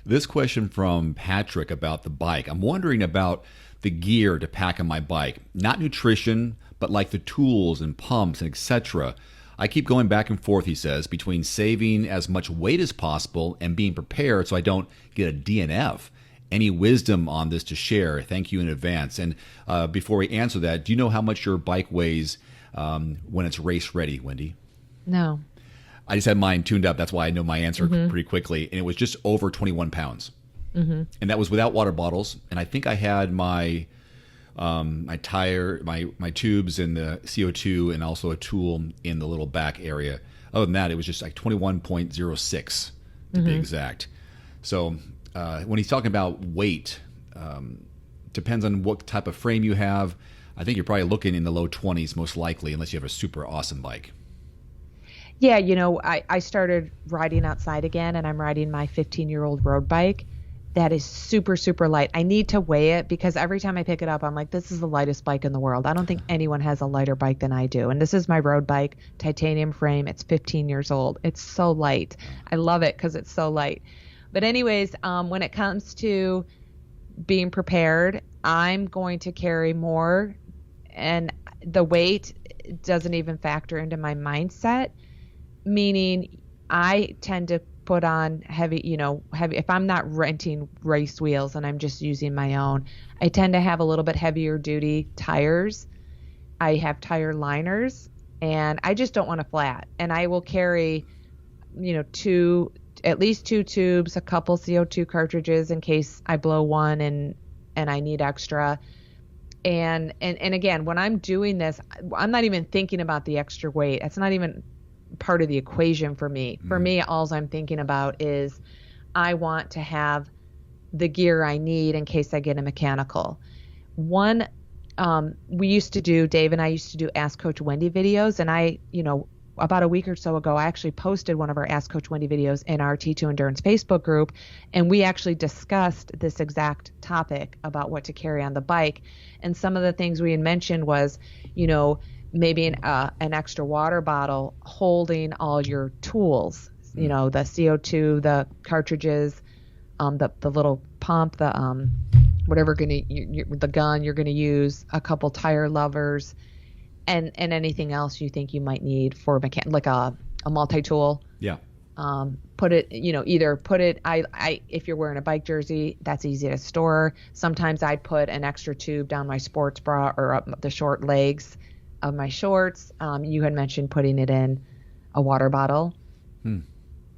This question from Patrick about the bike. I'm wondering about the gear to pack on my bike. Not nutrition, but like the tools and pumps and etc. I keep going back and forth, he says, between saving as much weight as possible and being prepared so I don't get a DNF. Any wisdom on this to share? Thank you in advance. And before we answer that, do you know how much your bike weighs when it's race ready, Wendy? No. I just had mine tuned up. That's why I know my answer pretty quickly. And it was just over 21 pounds. And that was without water bottles. And I think I had my my tire, my tubes and the CO2 and also a tool in the little back area. Other than that, it was just like 21.06 to be exact. So when he's talking about weight, depends on what type of frame you have. I think you're probably looking in the low 20s most likely, unless you have a super awesome bike. Yeah, I started riding outside again, and I'm riding my 15-year-old road bike. That is super, super light. I need to weigh it because every time I pick it up, I'm like, this is the lightest bike in the world. I don't think anyone has a lighter bike than I do. And this is my road bike, titanium frame. It's 15 years old. It's so light. I love it because it's so light. But anyways, when it comes to being prepared, I'm going to carry more, and the weight doesn't even factor into my mindset. Meaning I tend to put on heavy, if I'm not renting race wheels and I'm just using my own, I tend to have a little bit heavier duty tires. I have tire liners, and I just don't want a flat. And I will carry, at least two tubes, a couple CO2 cartridges in case I blow one and I need extra. And again, when I'm doing this, I'm not even thinking about the extra weight. It's not even part of the equation for me. For me, all I'm thinking about is I want to have the gear I need in case I get a mechanical. Dave and I used to do Ask Coach Wendy videos, and I, about a week or so ago, I actually posted one of our Ask Coach Wendy videos in our T2 Endurance Facebook group, and we actually discussed this exact topic about what to carry on the bike. And some of the things we had mentioned was, maybe an extra water bottle holding all your tools, the CO2, the cartridges, the little pump, the the gun you're gonna use, a couple tire levers, and anything else you think you might need for like a multi-tool. Yeah. Put it, if you're wearing a bike jersey, that's easy to store. Sometimes I'd put an extra tube down my sports bra or up the short legs of my shorts. You had mentioned putting it in a water bottle.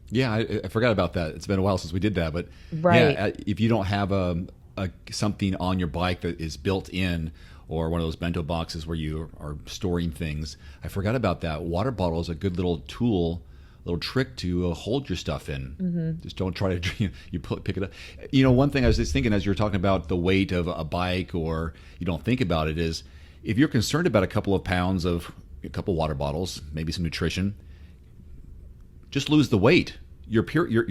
Yeah, I forgot about that. It's been a while since we did that, but right. Yeah, if you don't have something on your bike that is built in, or one of those bento boxes where you are storing things, I forgot about that. Water bottle is a good little tool, little trick to hold your stuff in. Just don't try to pick it up. One thing I was just thinking as you were talking about the weight of a bike, or you don't think about it, is if you're concerned about a couple of pounds of a couple water bottles, maybe some nutrition, just lose the weight, your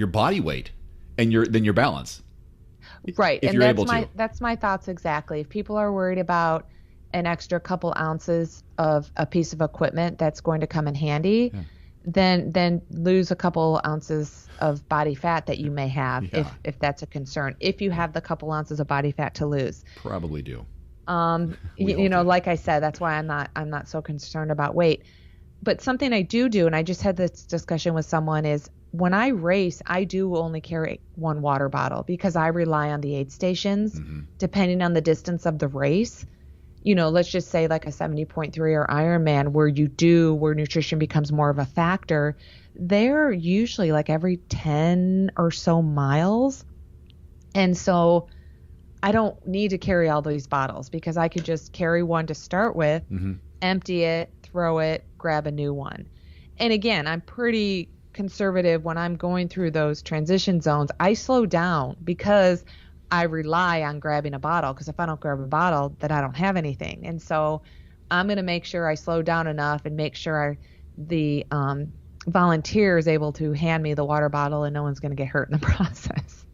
body weight, and your balance. Right, if and you're able to. That's my thoughts exactly. If people are worried about an extra couple ounces of a piece of equipment that's going to come in handy, then lose a couple ounces of body fat that you may have, if that's a concern. If you have the couple ounces of body fat to lose, probably do. Like I said, that's why I'm not so concerned about weight. But something I do, and I just had this discussion with someone, is when I race, I do only carry one water bottle because I rely on the aid stations, depending on the distance of the race. Let's just say like a 70.3 or Ironman where nutrition becomes more of a factor. They're usually like every 10 or so miles. And so I don't need to carry all these bottles because I could just carry one to start with, empty it, throw it, grab a new one. And again, I'm pretty conservative when I'm going through those transition zones. I slow down because I rely on grabbing a bottle, because if I don't grab a bottle, then I don't have anything. And so I'm going to make sure I slow down enough and make sure the volunteer is able to hand me the water bottle and no one's going to get hurt in the process.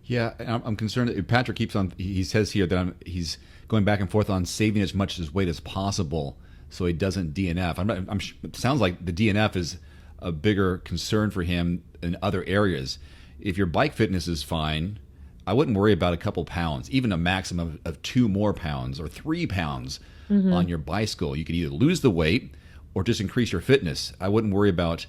Yeah, I'm concerned that Patrick he says here that he's going back and forth on saving as much as weight as possible so he doesn't DNF. It sounds like the DNF is a bigger concern for him in other areas. if your bike fitness is fine, I wouldn't worry about a couple pounds, even a maximum of 2 more pounds or 3 pounds on your bicycle. You could either lose the weight or just increase your fitness. I wouldn't worry about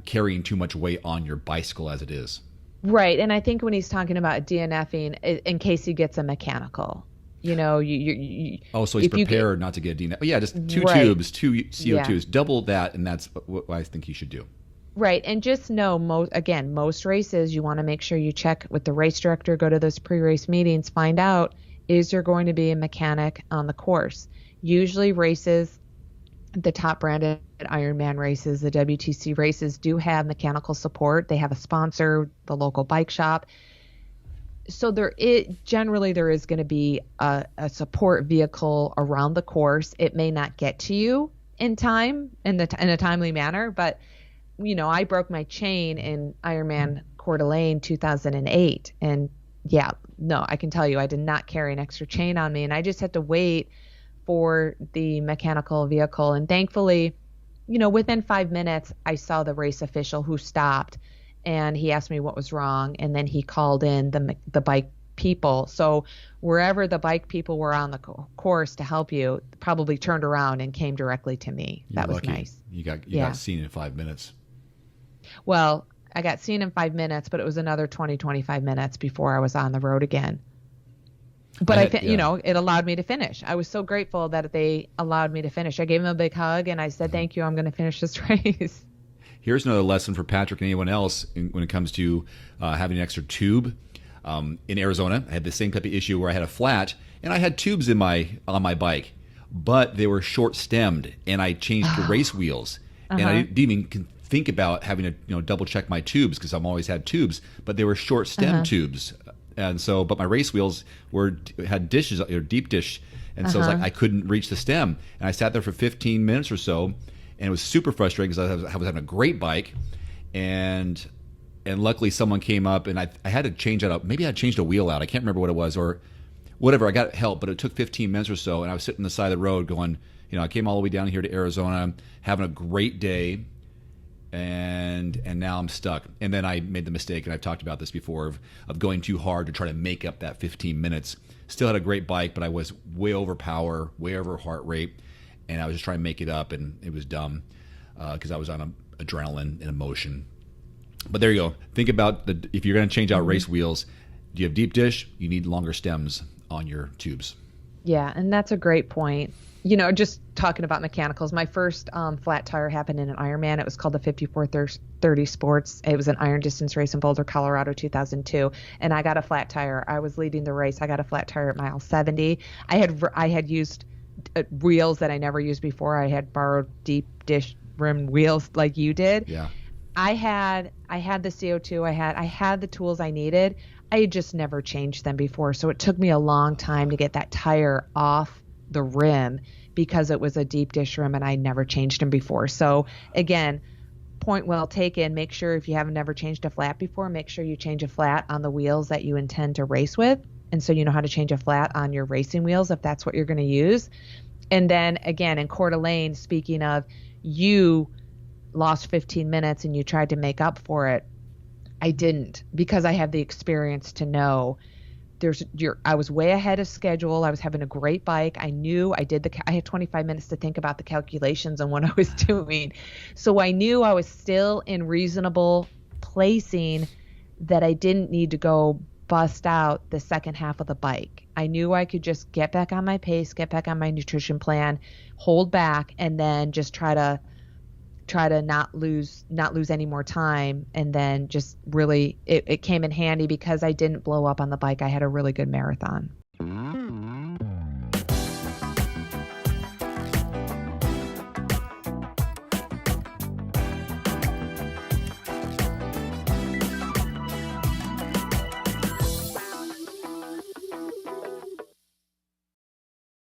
carrying too much weight on your bicycle as it is. Right. And I think when he's talking about DNFing, in case he gets a mechanical, you know, so he's prepared not to get DNF. Yeah, just 2 tubes, 2 CO2s, double that, and that's what I think he should do. Right. And just know, most races, you want to make sure you check with the race director, go to those pre-race meetings, find out, is there going to be a mechanic on the course? Usually races, the top branded Ironman races, the WTC races do have mechanical support. They have a sponsor, the local bike shop. So there is going to be a support vehicle around the course. It may not get to you in time, in a timely manner, but you know, I broke my chain in Ironman Coeur d'Alene 2008. And yeah, no, I can tell you, I did not carry an extra chain on me. And I just had to wait for the mechanical vehicle. And thankfully, you know, within 5 minutes, I saw the race official who stopped and he asked me what was wrong. And then he called in the bike people. So wherever the bike people were on the course to help you, probably turned around and came directly to me. That was nice. You got seen in 5 minutes. Well, I got seen in 5 minutes, but it was another 25 minutes before I was on the road again. But you know, it allowed me to finish. I was so grateful that they allowed me to finish. I gave him a big hug and I said, thank you, I'm going to finish this race. Here's another lesson for Patrick and anyone else when it comes to having an extra tube. In Arizona, I had the same type of issue where I had a flat and I had tubes on my bike, but they were short stemmed and I changed to race wheels. And I didn't even think about having to double check my tubes because I've always had tubes, but they were short stem tubes. And so, but my race wheels had dishes, or deep dish. And so it's like I couldn't reach the stem. And I sat there for 15 minutes or so and it was super frustrating because I was having a great bike and luckily someone came up and I had to change out. Maybe I changed a wheel out. I can't remember what it was or whatever. I got help, but it took 15 minutes or so. And I was sitting on the side of the road going, you know, I came all the way down here to Arizona, having a great day. And now I'm stuck. And then I made the mistake, and I've talked about this before, of going too hard to try to make up that 15 minutes. Still had a great bike, but I was way over power, way over heart rate, and I was just trying to make it up, and it was dumb because I was on adrenaline and emotion. But there you go. Think about if you're going to change out race wheels, do you have deep dish? You need longer stems on your tubes. Yeah, and that's a great point. You know, just talking about mechanicals, my first flat tire happened in an Ironman. It was called the 5430 Sports. It was an iron distance race in Boulder, Colorado, 2002. And I got a flat tire. I was leading the race. I got a flat tire at mile 70. I had used wheels that I never used before. I had borrowed deep dish rimmed wheels like you did. Yeah. I had the CO2. I had the tools I needed. I had just never changed them before. So it took me a long time to get that tire off the rim because it was a deep dish rim and I never changed them before. So again, point well taken. Make sure if you haven't never changed a flat before, make sure you change a flat on the wheels that you intend to race with. And so you know how to change a flat on your racing wheels if that's what you're going to use. And then again, in Coeur d'Alene, speaking of, you lost 15 minutes and you tried to make up for it. I didn't, because I have the experience to know I was way ahead of schedule. I was having a great bike. I knew I had 25 minutes to think about the calculations on what I was doing. So I knew I was still in reasonable placing, that I didn't need to go bust out the second half of the bike. I knew I could just get back on my pace, get back on my nutrition plan, hold back, and then just try to not lose any more time. And then just really, it came in handy because I didn't blow up on the bike. I had a really good marathon.